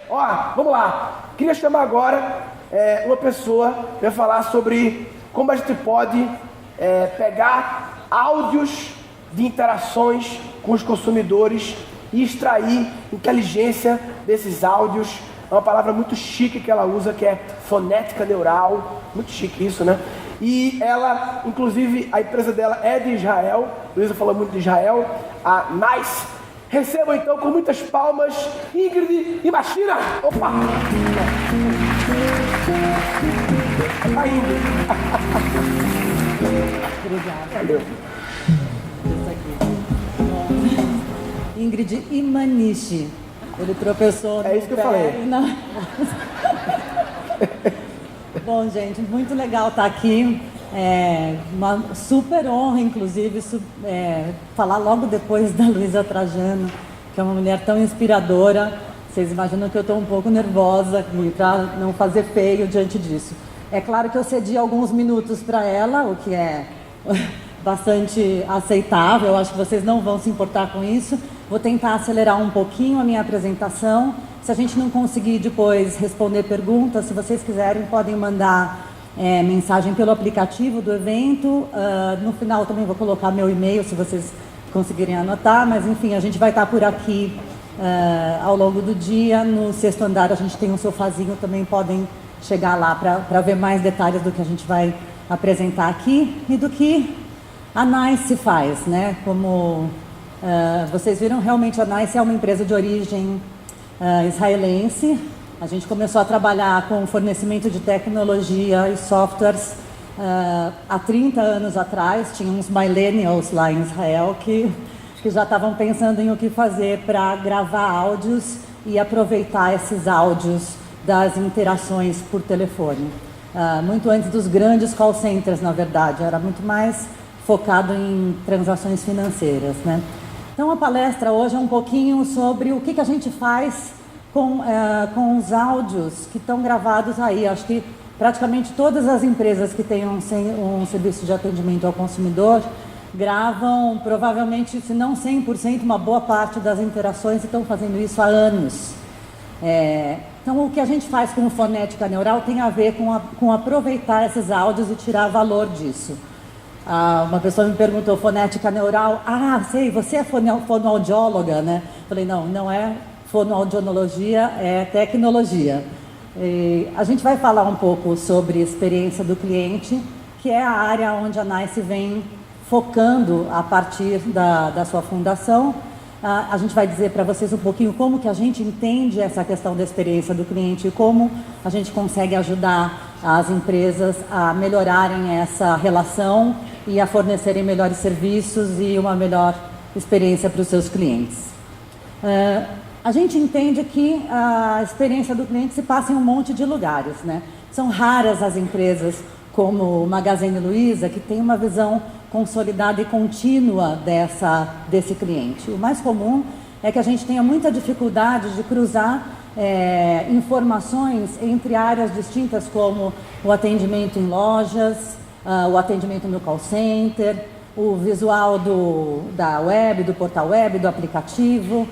Ó, vamos lá. Queria chamar agora uma pessoa para falar sobre como a gente pode pegar áudios de interações com os consumidores e extrair inteligência desses áudios. É uma palavra muito chique que ela usa, que é fonética neural. Muito chique isso, né? E ela, inclusive, a empresa dela é de Israel. Luísa falou muito de Israel. A NICE. Recebam então com muitas palmas Ingrid e Machina. Opa! A Ingrid. Obrigada. Valeu. Isso aqui. Ingrid Imanishi. Ele tropeçou no É isso que eu falei. Bom, gente, muito legal estar aqui. É uma super honra, inclusive, falar logo depois da Luísa Trajano, que é uma mulher tão inspiradora. Vocês imaginam que eu estou um pouco nervosa para não fazer feio diante disso. É claro que eu cedi alguns minutos para ela, o que é bastante aceitável. Eu acho que vocês não vão se importar com isso. Vou tentar acelerar um pouquinho a minha apresentação. Se a gente não conseguir depois responder perguntas, se vocês quiserem, podem mandar mensagem pelo aplicativo do evento. No final também vou colocar meu e-mail, se vocês conseguirem anotar. Mas, enfim, a gente vai estar por aqui ao longo do dia. No 6º andar a gente tem um sofazinho, também podem chegar lá para ver mais detalhes do que a gente vai apresentar aqui e do que a NICE faz, né? Como vocês viram, realmente a NICE é uma empresa de origem israelense. A gente começou a trabalhar com fornecimento de tecnologia e softwares há 30 anos atrás. Tinha uns millennials lá em Israel que já estavam pensando em o que fazer para gravar áudios e aproveitar esses áudios das interações por telefone. Muito antes dos grandes call centers, na verdade. Era muito mais focado em transações financeiras, né? Então, a palestra hoje é um pouquinho sobre o que a gente faz com os áudios que estão gravados aí. Acho que praticamente todas as empresas que têm um serviço de atendimento ao consumidor gravam, provavelmente, se não 100%, uma boa parte das interações, e estão fazendo isso há anos. Então, o que a gente faz com fonética neural tem a ver com aproveitar esses áudios e tirar valor disso. Uma pessoa me perguntou, fonética neural, sei, você é fonoaudióloga, né? Falei, não é fonoaudiologia, é tecnologia. E a gente vai falar um pouco sobre experiência do cliente, que é a área onde a NICE vem focando a partir da sua fundação. A gente vai dizer para vocês um pouquinho como que a gente entende essa questão da experiência do cliente e como a gente consegue ajudar as empresas a melhorarem essa relação e a fornecerem melhores serviços e uma melhor experiência para os seus clientes. A gente entende que a experiência do cliente se passa em um monte de lugares, né? São raras as empresas como o Magazine Luiza, que tem uma visão consolidada e contínua desse cliente. O mais comum é que a gente tenha muita dificuldade de cruzar informações entre áreas distintas, como o atendimento em lojas, o atendimento no call center, o visual da web, do portal web, do aplicativo,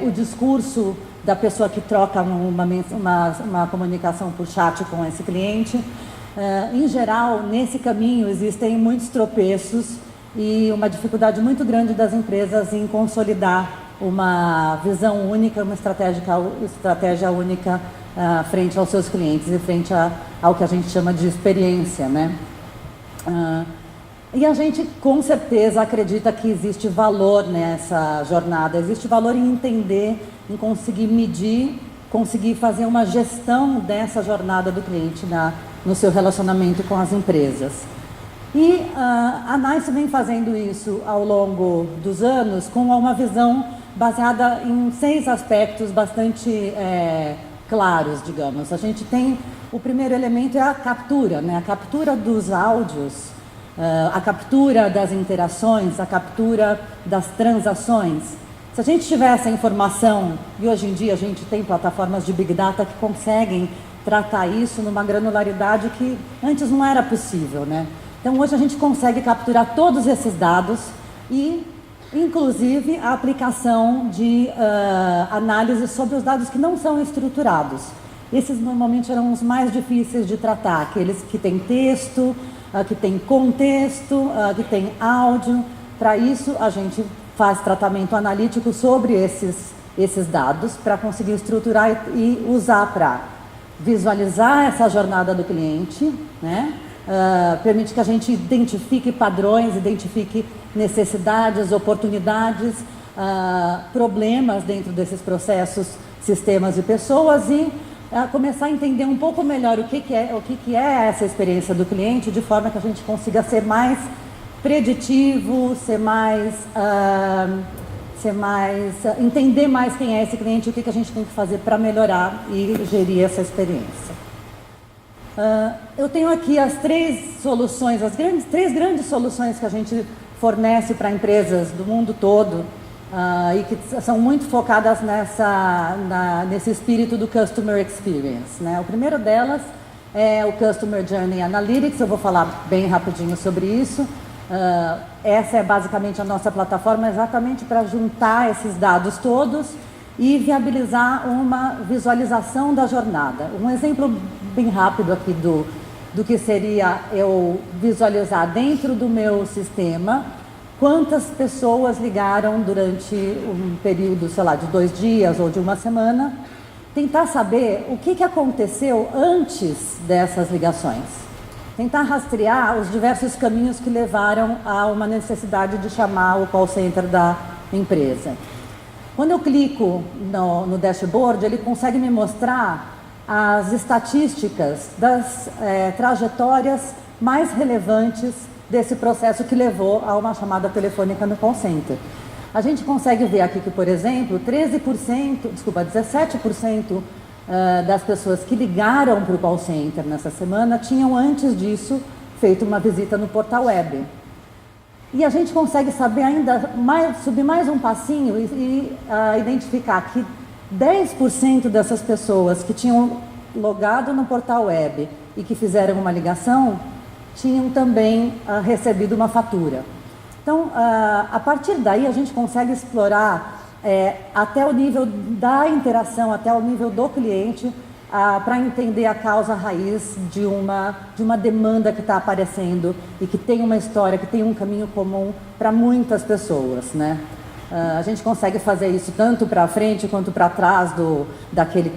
o discurso da pessoa que troca uma comunicação por chat com esse cliente. Em geral, nesse caminho existem muitos tropeços e uma dificuldade muito grande das empresas em consolidar uma visão única, uma estratégia única frente aos seus clientes e frente ao que a gente chama de experiência, né? E a gente, com certeza, acredita que existe valor nessa jornada, existe valor em entender, em conseguir medir, conseguir fazer uma gestão dessa jornada do cliente no seu relacionamento com as empresas. E a NICE vem fazendo isso ao longo dos anos com uma visão baseada em 6 aspectos bastante claros, digamos. A gente tem, o primeiro elemento é a captura, né? A captura dos áudios, a captura das interações, a captura das transações. Se a gente tiver essa informação, e hoje em dia a gente tem plataformas de Big Data que conseguem tratar isso numa granularidade que antes não era possível, né? Então hoje a gente consegue capturar todos esses dados e inclusive a aplicação de análise sobre os dados que não são estruturados. Esses normalmente eram os mais difíceis de tratar, aqueles que têm texto, que têm contexto, que têm áudio. Para isso, a gente faz tratamento analítico sobre esses dados para conseguir estruturar e usar para visualizar essa jornada do cliente, né? Permite que a gente identifique padrões, identifique necessidades, oportunidades, problemas dentro desses processos, sistemas e pessoas e começar a entender um pouco melhor o que é essa experiência do cliente, de forma que a gente consiga ser mais preditivo, entender mais quem é esse cliente e o que a gente tem que fazer para melhorar e gerir essa experiência. Eu tenho aqui as três soluções, três grandes soluções que a gente fornece para empresas do mundo todo e que são muito focadas nesse espírito do Customer Experience, né? O primeiro delas é o Customer Journey Analytics, eu vou falar bem rapidinho sobre isso. Essa é basicamente a nossa plataforma exatamente para juntar esses dados todos e viabilizar uma visualização da jornada. Um exemplo bem rápido aqui do que seria eu visualizar dentro do meu sistema quantas pessoas ligaram durante um período, sei lá, de 2 dias ou de uma semana, tentar saber o que aconteceu antes dessas ligações. Tentar rastrear os diversos caminhos que levaram a uma necessidade de chamar o call center da empresa. Quando eu clico no dashboard, ele consegue me mostrar as estatísticas das trajetórias mais relevantes desse processo que levou a uma chamada telefônica no call center. A gente consegue ver aqui que, por exemplo, 17% das pessoas que ligaram para o call center nessa semana tinham antes disso feito uma visita no portal web. E a gente consegue saber ainda subir mais um passinho e identificar que 10% dessas pessoas que tinham logado no portal web e que fizeram uma ligação tinham também recebido uma fatura. Então, a partir daí a gente consegue explorar até o nível da interação, até o nível do cliente, para entender a causa raiz de uma demanda que está aparecendo e que tem uma história, que tem um caminho comum para muitas pessoas, né? A gente consegue fazer isso tanto para frente quanto para trás daquele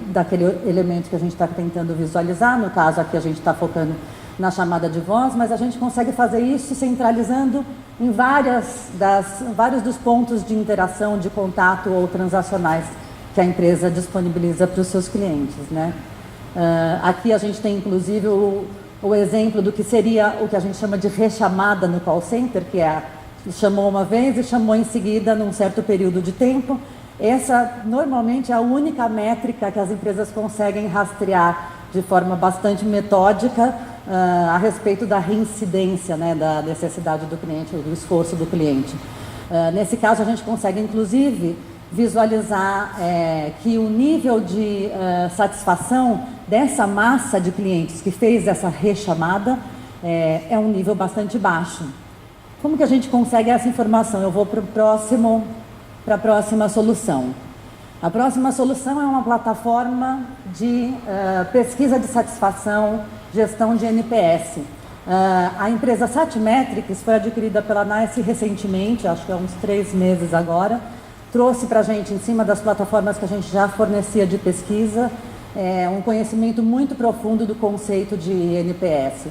elemento que a gente está tentando visualizar. No caso aqui a gente está focando na chamada de voz, mas a gente consegue fazer isso centralizando em vários dos pontos de interação, de contato ou transacionais que a empresa disponibiliza para os seus clientes, né? Aqui a gente tem inclusive o exemplo do que seria o que a gente chama de rechamada no call center, que chamou uma vez e chamou em seguida num certo período de tempo. Essa normalmente é a única métrica que as empresas conseguem rastrear de forma bastante metódica a respeito da reincidência, né, da necessidade do cliente, do esforço do cliente. Nesse caso, a gente consegue, inclusive, visualizar que o nível de satisfação dessa massa de clientes que fez essa rechamada é um nível bastante baixo. Como que a gente consegue essa informação? Eu vou para a próxima solução. A próxima solução é uma plataforma de pesquisa de satisfação, gestão de NPS. A empresa Satmetrics foi adquirida pela NICE recentemente, acho que há uns 3 meses agora. Trouxe para a gente, em cima das plataformas que a gente já fornecia de pesquisa, um conhecimento muito profundo do conceito de NPS.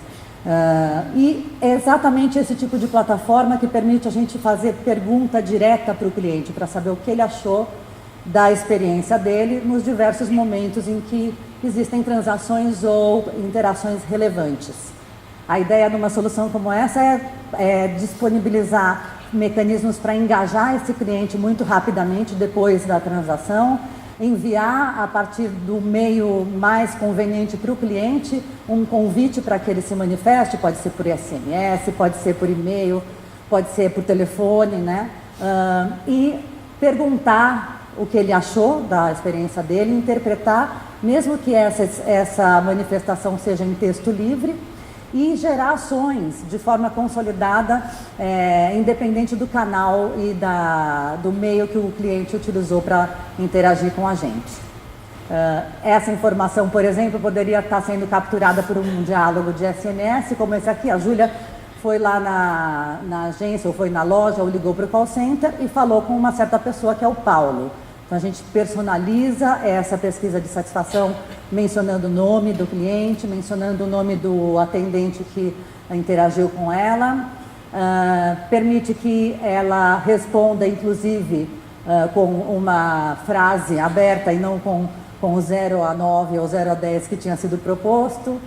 E é exatamente esse tipo de plataforma que permite a gente fazer pergunta direta para o cliente, para saber o que ele achou da experiência dele nos diversos momentos em que existem transações ou interações relevantes. A ideia de uma solução como essa é disponibilizar mecanismos para engajar esse cliente muito rapidamente depois da transação, enviar a partir do meio mais conveniente para o cliente um convite para que ele se manifeste, pode ser por SMS, pode ser por e-mail, pode ser por telefone, né? E perguntar o que ele achou da experiência dele, interpretar, mesmo que essa manifestação seja em texto livre, e gerar ações de forma consolidada, independente do canal e do meio que o cliente utilizou para interagir com a gente. Essa informação, por exemplo, poderia estar sendo capturada por um diálogo de SMS, como esse aqui. A Júlia foi lá na agência, ou foi na loja, ou ligou para o call center e falou com uma certa pessoa, que é o Paulo. Então a gente personaliza essa pesquisa de satisfação, mencionando o nome do cliente, mencionando o nome do atendente que interagiu com ela, permite que ela responda, inclusive, com uma frase aberta e não com o 0 a 9 ou 0 a 10 que tinha sido proposto.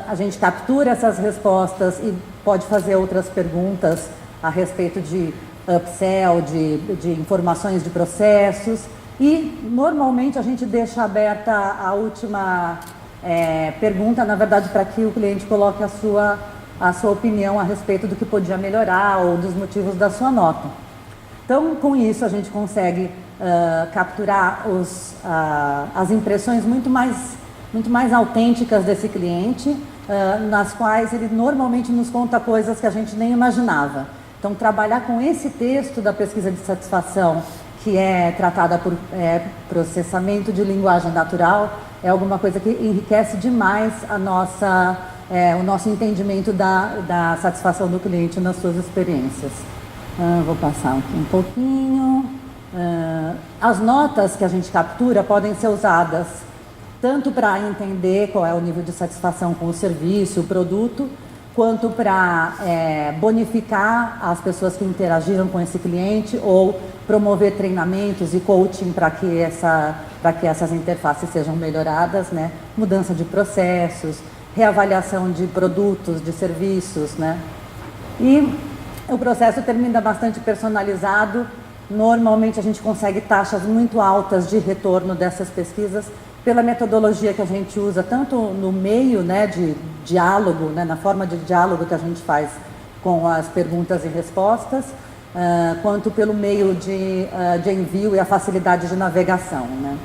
A gente captura essas respostas e pode fazer outras perguntas a respeito de upsell, de informações de processos, e normalmente a gente deixa aberta a última pergunta, na verdade, para que o cliente coloque a sua opinião a respeito do que podia melhorar ou dos motivos da sua nota. Então, com isso, a gente consegue capturar as impressões muito mais autênticas desse cliente, nas quais ele normalmente nos conta coisas que a gente nem imaginava. Então, trabalhar com esse texto da pesquisa de satisfação, que é tratada por processamento de linguagem natural, é alguma coisa que enriquece demais o nosso entendimento da satisfação do cliente nas suas experiências. Vou passar aqui um pouquinho. As notas que a gente captura podem ser usadas tanto para entender qual é o nível de satisfação com o serviço, o produto, quanto para bonificar as pessoas que interagiram com esse cliente ou promover treinamentos e coaching para que essas interfaces sejam melhoradas, né? Mudança de processos, reavaliação de produtos, de serviços, né? E o processo termina bastante personalizado. Normalmente a gente consegue taxas muito altas de retorno dessas pesquisas pela metodologia que a gente usa, tanto no meio, né, de diálogo, né, na forma de diálogo que a gente faz com as perguntas e respostas, quanto pelo meio de envio e a facilidade de navegação, né.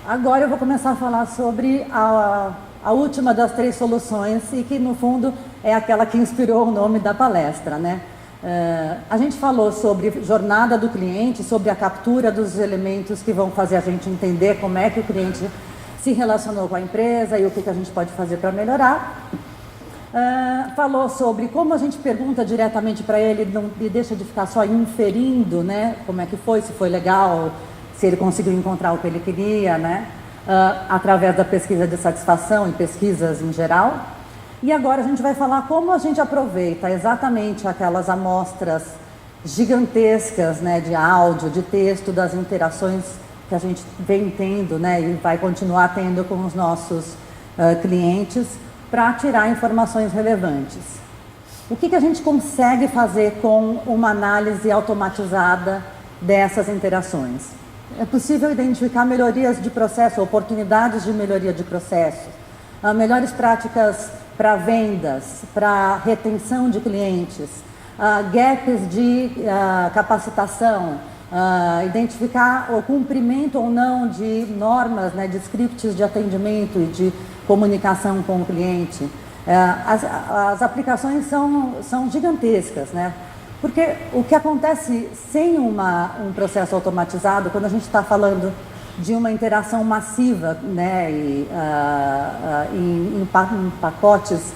Agora eu vou começar a falar sobre a última das 3 soluções, e que no fundo é aquela que inspirou o nome da palestra, né. A gente falou sobre jornada do cliente, sobre a captura dos elementos que vão fazer a gente entender como é que o cliente se relacionou com a empresa e o que a gente pode fazer para melhorar. Falou sobre como a gente pergunta diretamente para ele e deixa de ficar só inferindo, né, como é que foi, se foi legal, se ele conseguiu encontrar o que ele queria, né, através da pesquisa de satisfação e pesquisas em geral. E agora a gente vai falar como a gente aproveita exatamente aquelas amostras gigantescas, né, de áudio, de texto, das interações que a gente vem tendo, né, e vai continuar tendo com os nossos clientes, para tirar informações relevantes. O que a gente consegue fazer com uma análise automatizada dessas interações? É possível identificar melhorias de processo, oportunidades de melhoria de processo, melhores práticas para vendas, para retenção de clientes, gaps de capacitação, identificar o cumprimento ou não de normas, né, de scripts de atendimento e de comunicação com o cliente. As aplicações são gigantescas, né? Porque o que acontece sem um processo automatizado, quando a gente está falando de uma interação massiva, né, em pacotes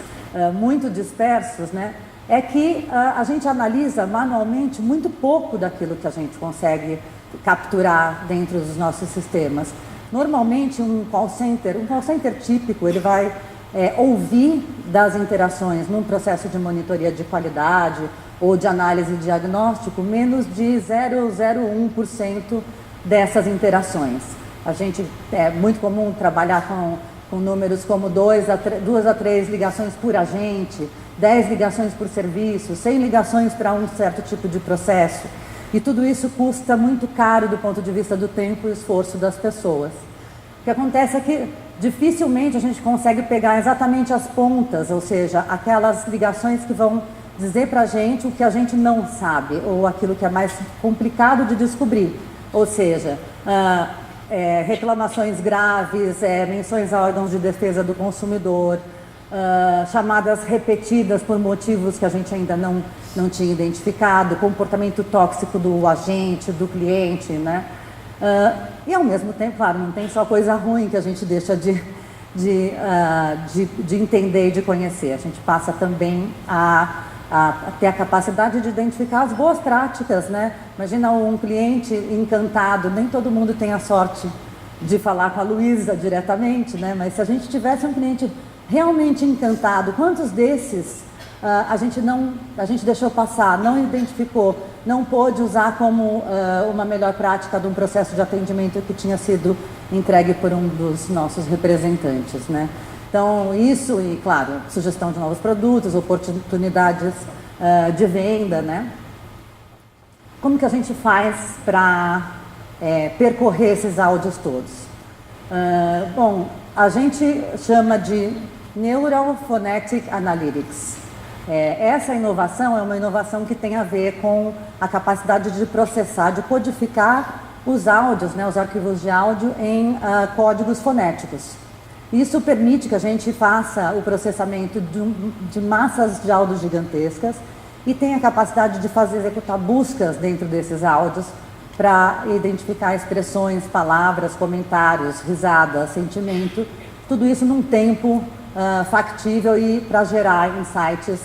muito dispersos, né, é que a gente analisa manualmente muito pouco daquilo que a gente consegue capturar dentro dos nossos sistemas. Normalmente um call center típico, ele vai ouvir das interações num processo de monitoria de qualidade ou de análise e diagnóstico menos de 0,01% dessas interações. É muito comum trabalhar com números como 2 a 3 ligações por agente, 10 ligações por serviço, 100 ligações para um certo tipo de processo. E tudo isso custa muito caro do ponto de vista do tempo e esforço das pessoas. O que acontece é que dificilmente a gente consegue pegar exatamente as pontas, ou seja, aquelas ligações que vão dizer para a gente o que a gente não sabe, ou aquilo que é mais complicado de descobrir. Ou seja, reclamações graves, menções a órgãos de defesa do consumidor, chamadas repetidas por motivos que a gente ainda não tinha identificado, comportamento tóxico do agente, do cliente, né? E ao mesmo tempo, claro, não tem só coisa ruim que a gente deixa de entender e de conhecer. A gente passa também a ter a capacidade de identificar as boas práticas, né? Imagina um cliente encantado, nem todo mundo tem a sorte de falar com a Luísa diretamente, né? Mas se a gente tivesse um cliente realmente encantado, quantos desses a gente deixou passar, não identificou, não pôde usar como uma melhor prática de um processo de atendimento que tinha sido entregue por um dos nossos representantes, né? Então, isso e, claro, sugestão de novos produtos, oportunidades de venda, né? Como que a gente faz para percorrer esses áudios todos? Bom, a gente chama de Neural Phonetic Analytics. Essa inovação é uma inovação que tem a ver com a capacidade de processar, de codificar os áudios, né, os arquivos de áudio em códigos fonéticos. Isso permite que a gente faça o processamento de massas de áudios gigantescas e tenha a capacidade de executar buscas dentro desses áudios para identificar expressões, palavras, comentários, risadas, sentimento, tudo isso num tempo factível e para gerar insights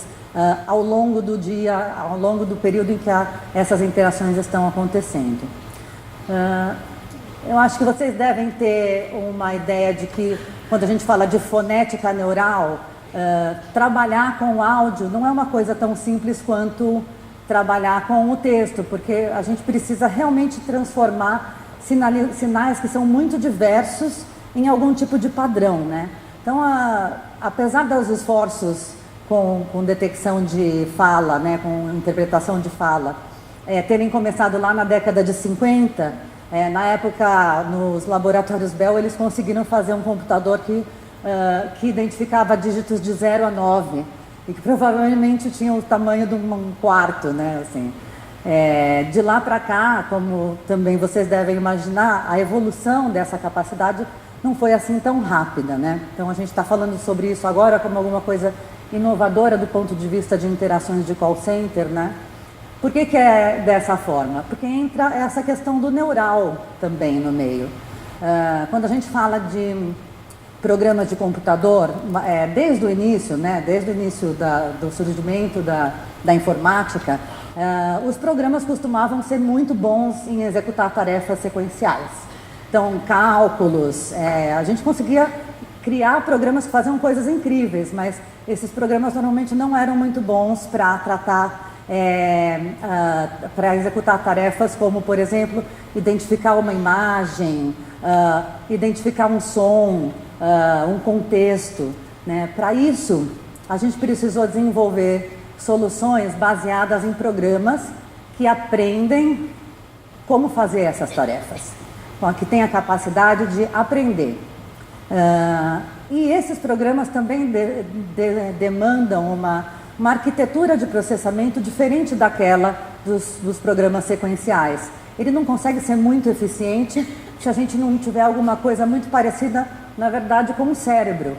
ao longo do dia, ao longo do período em que essas interações estão acontecendo. Eu acho que vocês devem ter uma ideia de que quando a gente fala de fonética neural, trabalhar com o áudio não é uma coisa tão simples quanto trabalhar com o texto, porque a gente precisa realmente transformar sinais que são muito diversos em algum tipo de padrão, né? Então, apesar dos esforços com detecção de fala, né, com interpretação de fala, terem começado lá na década de 50, na época, nos laboratórios Bell, eles conseguiram fazer um computador que identificava dígitos de 0 a 9 e que provavelmente tinha o tamanho de um quarto, né, assim. De lá para cá, como também vocês devem imaginar, a evolução dessa capacidade não foi assim tão rápida, né? Então a gente está falando sobre isso agora como alguma coisa inovadora do ponto de vista de interações de call center, né? Por que é dessa forma? Porque entra essa questão do neural também no meio. Quando a gente fala de programas de computador, desde o início, né? Desde o início do surgimento da informática, os programas costumavam ser muito bons em executar tarefas sequenciais. Então, cálculos, a gente conseguia criar programas que faziam coisas incríveis, mas esses programas normalmente não eram muito bons para tratar, para executar tarefas como, por exemplo, identificar uma imagem, identificar um som, um contexto, né? Para isso, a gente precisou desenvolver soluções baseadas em programas que aprendem como fazer essas tarefas. Bom, que tem a capacidade de aprender. E esses programas também demandam uma arquitetura de processamento diferente daquela dos programas sequenciais. Ele não consegue ser muito eficiente se a gente não tiver alguma coisa muito parecida, na verdade, com o cérebro.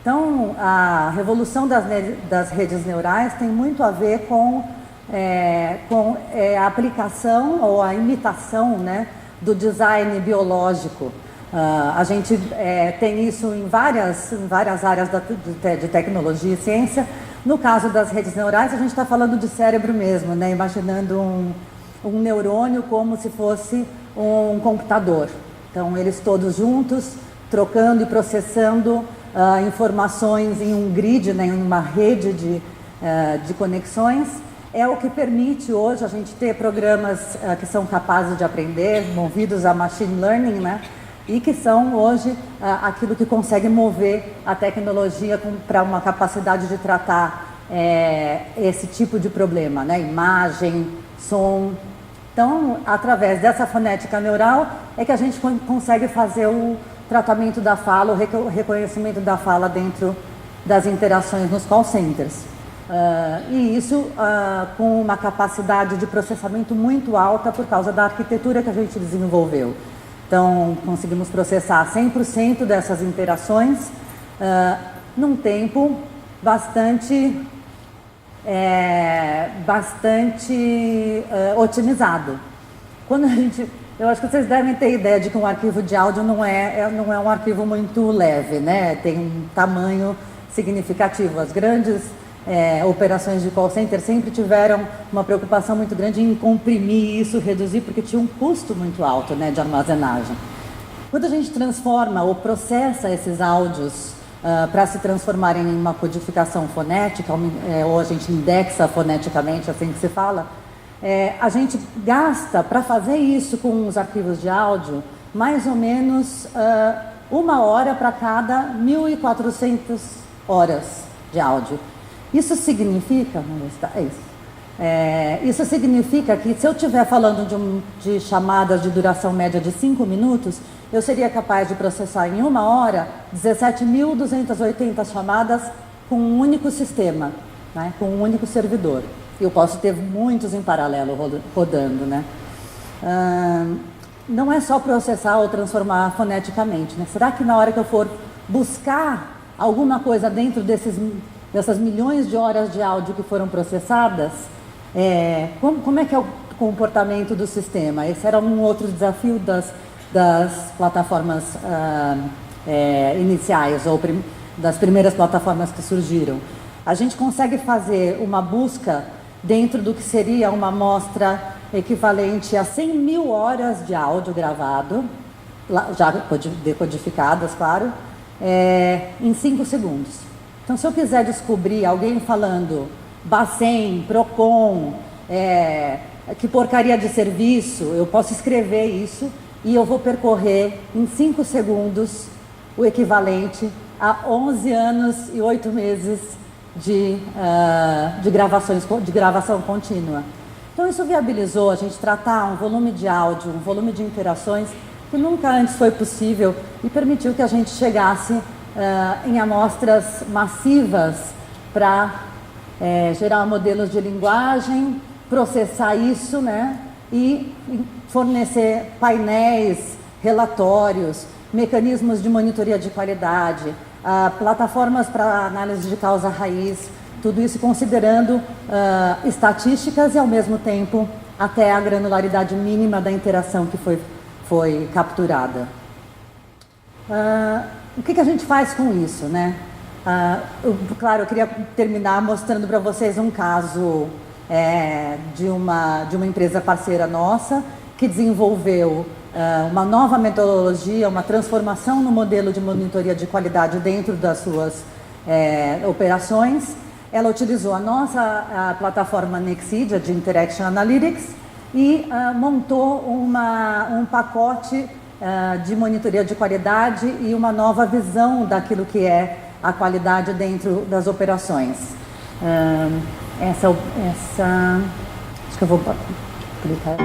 Então, a revolução das redes neurais tem muito a ver com a aplicação ou a imitação, né, do design biológico. A gente tem isso em várias áreas de tecnologia e ciência. No caso das redes neurais, a gente está falando de cérebro mesmo, né? Imaginando um neurônio como se fosse um computador. Então, eles todos juntos, trocando e processando informações em um grid, né? Em uma rede de conexões. É o que permite hoje a gente ter programas que são capazes de aprender, movidos a machine learning, né? E que são hoje aquilo que consegue mover a tecnologia para uma capacidade de tratar esse tipo de problema, né? Imagem, som. Então, através dessa fonética neural é que a gente consegue fazer o tratamento da fala, o reconhecimento da fala dentro das interações nos call centers. E isso com uma capacidade de processamento muito alta por causa da arquitetura que a gente desenvolveu. Então, conseguimos processar 100% dessas interações num tempo bastante otimizado. Quando eu acho que vocês devem ter ideia de que um arquivo de áudio não é um arquivo muito leve, né? Tem um tamanho significativo. As grandes operações de call center sempre tiveram uma preocupação muito grande em comprimir isso, reduzir, porque tinha um custo muito alto, né, de armazenagem. Quando a gente transforma ou processa esses áudios para se transformarem em uma codificação fonética, ou a gente indexa foneticamente, assim que se fala, a gente gasta, para fazer isso com os arquivos de áudio, mais ou menos 1 hora para cada 1.400 horas de áudio. Isso significa, isso significa que se eu estiver falando de chamadas de duração média de 5 minutos, eu seria capaz de processar em 1 hora 17.280 chamadas com um único sistema, né, com um único servidor. Eu posso ter muitos em paralelo rodando, né? Não é só processar ou transformar foneticamente, né? Será que na hora que eu for buscar alguma coisa dentro dessas milhões de horas de áudio que foram processadas, como é que é o comportamento do sistema? Esse era um outro desafio das plataformas iniciais, ou das primeiras plataformas que surgiram. A gente consegue fazer uma busca dentro do que seria uma amostra equivalente a 100.000 horas de áudio gravado, já decodificadas, claro, em 5 segundos. Então, se eu quiser descobrir alguém falando Bacen, Procon, que porcaria de serviço, eu posso escrever isso e eu vou percorrer em 5 segundos o equivalente a 11 anos e 8 meses de gravação contínua. Então, isso viabilizou a gente tratar um volume de áudio, um volume de interações que nunca antes foi possível e permitiu que a gente chegasse em amostras massivas para gerar modelos de linguagem, processar isso, né, e fornecer painéis, relatórios, mecanismos de monitoria de qualidade, plataformas para análise de causa raiz, tudo isso considerando estatísticas e, ao mesmo tempo, até a granularidade mínima da interação que foi capturada. O que a gente faz com isso, né? Claro, eu queria terminar mostrando para vocês um caso de uma empresa parceira nossa que desenvolveu uma nova metodologia, uma transformação no modelo de monitoria de qualidade dentro das suas operações. Ela utilizou a nossa plataforma Nexidia de Interaction Analytics e montou um pacote de monitoria de qualidade e uma nova visão daquilo que é a qualidade dentro das operações. Acho que eu vou clicar.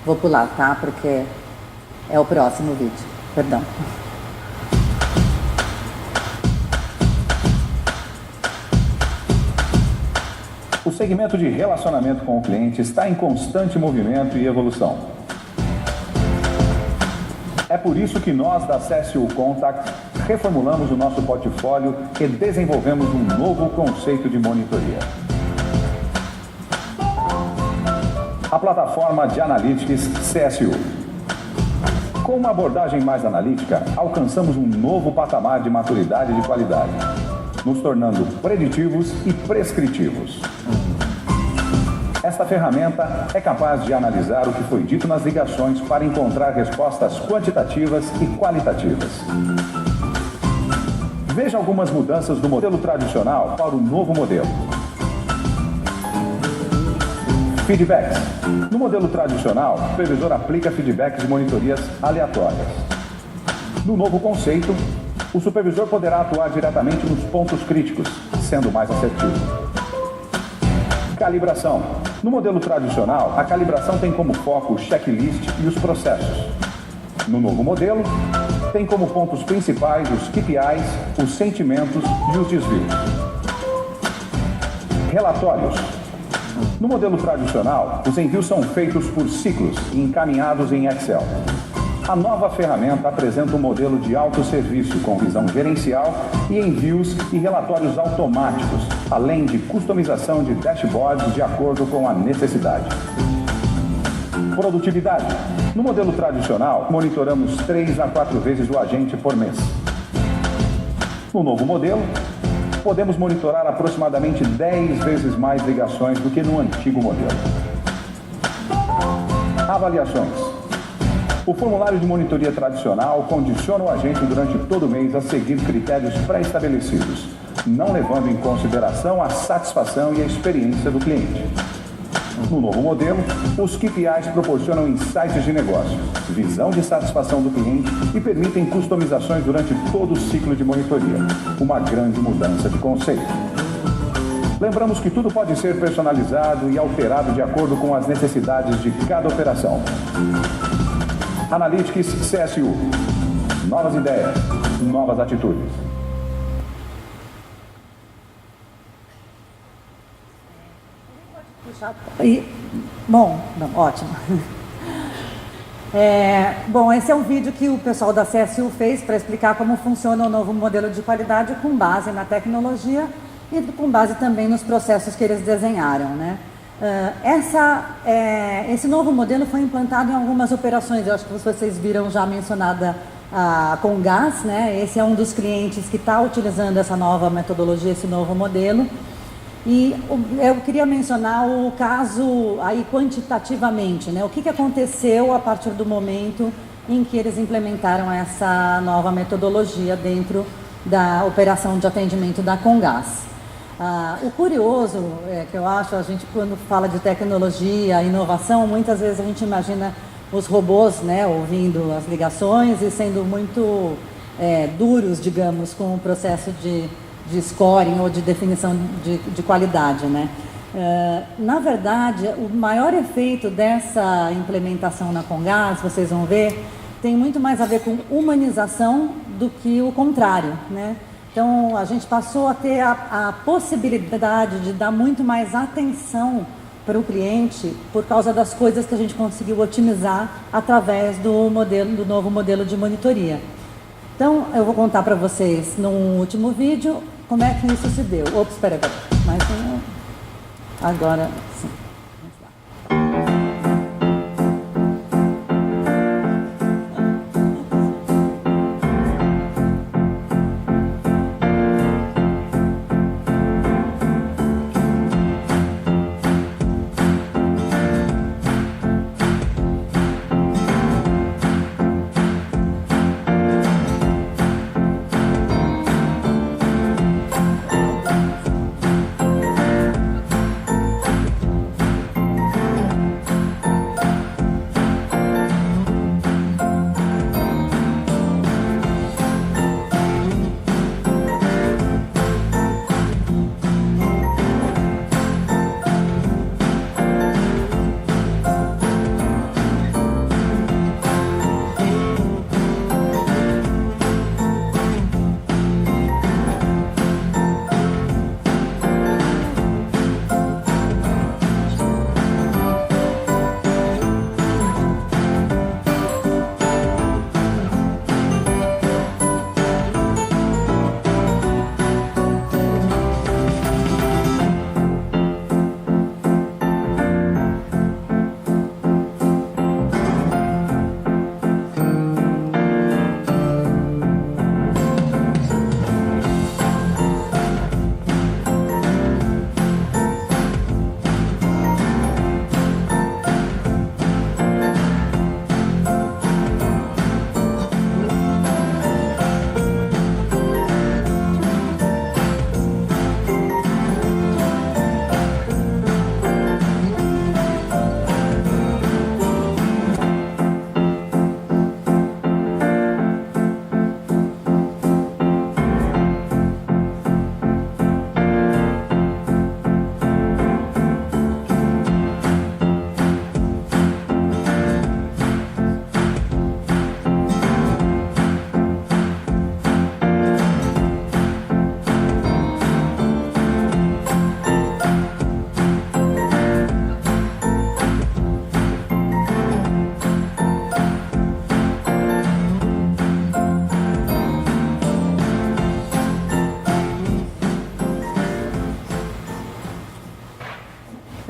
Vou pular, tá? Porque é o próximo vídeo. Perdão. O segmento de relacionamento com o cliente está em constante movimento e evolução. É por isso que nós da CSU Contact reformulamos o nosso portfólio e desenvolvemos um novo conceito de monitoria. A plataforma de Analytics CSU. Com uma abordagem mais analítica, alcançamos um novo patamar de maturidade e de qualidade, nos tornando preditivos e prescritivos. Esta ferramenta é capaz de analisar o que foi dito nas ligações para encontrar respostas quantitativas e qualitativas. Veja algumas mudanças do modelo tradicional para o novo modelo. Feedbacks. No modelo tradicional, o supervisor aplica feedbacks de monitorias aleatórias. No novo conceito, o supervisor poderá atuar diretamente nos pontos críticos, sendo mais assertivo. Calibração. No modelo tradicional, a calibração tem como foco o checklist e os processos. No novo modelo, tem como pontos principais os KPIs, os sentimentos e os desvios. Relatórios. No modelo tradicional, os envios são feitos por ciclos e encaminhados em Excel. A nova ferramenta apresenta um modelo de autosserviço com visão gerencial e envios e relatórios automáticos, além de customização de dashboards de acordo com a necessidade. Produtividade. No modelo tradicional, monitoramos 3 a 4 vezes o agente por mês. No novo modelo, podemos monitorar aproximadamente 10 vezes mais ligações do que no antigo modelo. Avaliações. O formulário de monitoria tradicional condiciona o agente durante todo o mês a seguir critérios pré-estabelecidos, não levando em consideração a satisfação e a experiência do cliente. No novo modelo, os KPIs proporcionam insights de negócio, visão de satisfação do cliente e permitem customizações durante todo o ciclo de monitoria. Uma grande mudança de conceito. Lembramos que tudo pode ser personalizado e alterado de acordo com as necessidades de cada operação. Analytics CSU. Novas ideias, novas atitudes. Bom, ótimo. Bom, esse é um vídeo que o pessoal da CSU fez para explicar como funciona o novo modelo de qualidade com base na tecnologia e com base também nos processos que eles desenharam, né? Esse novo modelo foi implantado em algumas operações, eu acho que vocês viram já mencionada a Comgás, né? Esse é um dos clientes que está utilizando essa nova metodologia, esse novo modelo. E eu queria mencionar o caso aí quantitativamente, né? O que aconteceu a partir do momento em que eles implementaram essa nova metodologia dentro da operação de atendimento da Comgás. O curioso é que eu acho, a gente quando fala de tecnologia, inovação, muitas vezes a gente imagina os robôs, né, ouvindo as ligações e sendo muito duros, digamos, com o processo de scoring ou de definição de qualidade, né? Na verdade, o maior efeito dessa implementação na Comgás, vocês vão ver, tem muito mais a ver com humanização do que o contrário, né? Então, a gente passou a ter a possibilidade de dar muito mais atenção para o cliente por causa das coisas que a gente conseguiu otimizar através do novo modelo de monitoria. Então, eu vou contar para vocês no último vídeo como é que isso se deu. Ops, espera aí. Mas agora sim.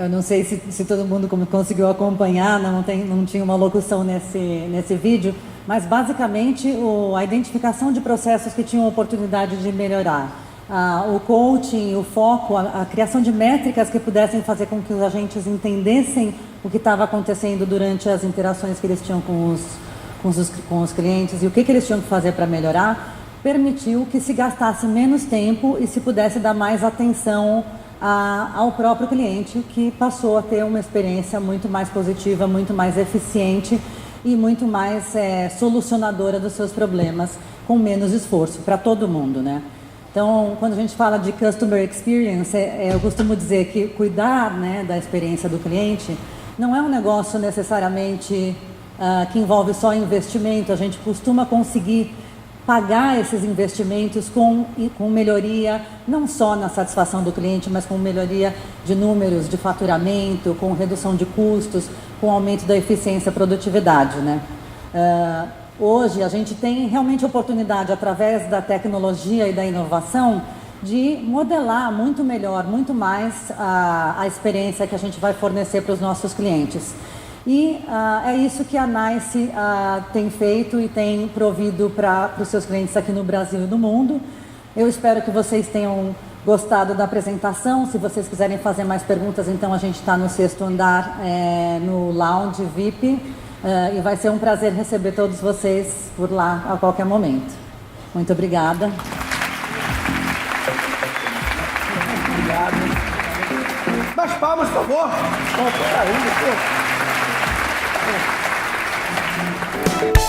Eu não sei se todo mundo conseguiu acompanhar, não tinha uma locução nesse vídeo, mas basicamente a identificação de processos que tinham oportunidade de melhorar. O coaching, o foco, a criação de métricas que pudessem fazer com que os agentes entendessem o que estava acontecendo durante as interações que eles tinham com os clientes e o que eles tinham que fazer para melhorar, permitiu que se gastasse menos tempo e se pudesse dar mais atenção ao próprio cliente, que passou a ter uma experiência muito mais positiva, muito mais eficiente e muito mais solucionadora dos seus problemas, com menos esforço para todo mundo, né? Então, quando a gente fala de Customer Experience, eu costumo dizer que cuidar, né, da experiência do cliente não é um negócio necessariamente que envolve só investimento. A gente costuma conseguir pagar esses investimentos com melhoria, não só na satisfação do cliente, mas com melhoria de números, de faturamento, com redução de custos, com aumento da eficiência e produtividade, né? Hoje a gente tem realmente oportunidade, através da tecnologia e da inovação, de modelar muito melhor, muito mais a experiência que a gente vai fornecer para os nossos clientes. E é isso que a NICE tem feito e tem provido para os seus clientes aqui no Brasil e no mundo. Eu espero que vocês tenham gostado da apresentação. Se vocês quiserem fazer mais perguntas, então a gente está no 6º andar, no Lounge VIP. E vai ser um prazer receber todos vocês por lá a qualquer momento. Muito obrigada. Obrigado. Mais palmas, por favor. Bom,